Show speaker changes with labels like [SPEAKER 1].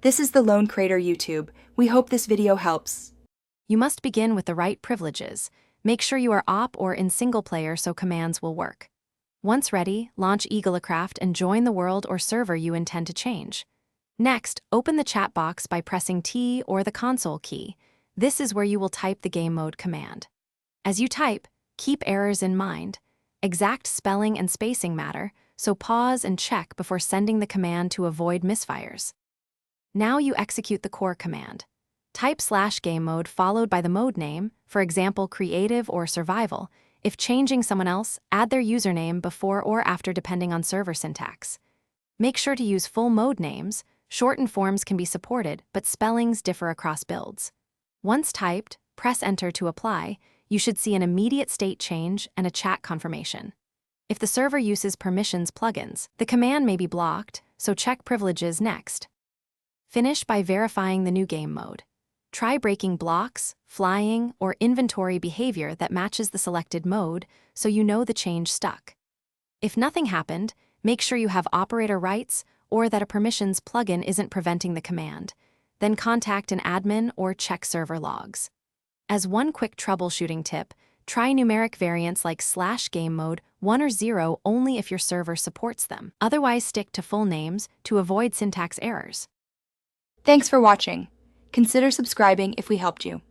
[SPEAKER 1] This is the Lone Crater YouTube. We hope this video helps.
[SPEAKER 2] You must begin with the right privileges. Make sure you are op or in single player so commands will work. Once ready, launch EagleCraft and join the world or server you intend to change. Next, open the chat box by pressing T or the console key. This is where you will type the Gamemode command. As you type, keep errors in mind. Exact spelling and spacing matter, so pause and check before sending the command to avoid misfires. Now you execute the core command. Type /Gamemode followed by the mode name, for example creative or survival. If changing someone else, add their username before or after depending on server syntax. Make sure to use full mode names. Shortened forms can be supported, but spellings differ across builds. Once typed, press enter to apply. You should see an immediate state change and a chat confirmation. If the server uses permissions plugins, the command may be blocked, so check privileges next. Finish by verifying the new game mode. Try breaking blocks, flying, or inventory behavior that matches the selected mode so you know the change stuck. If nothing happened, make sure you have operator rights or that a permissions plugin isn't preventing the command. Then contact an admin or check server logs. As one quick troubleshooting tip, try numeric variants like /Gamemode 1 or 0 only if your server supports them. Otherwise, stick to full names to avoid syntax errors.
[SPEAKER 1] Thanks for watching. Consider subscribing if we helped you.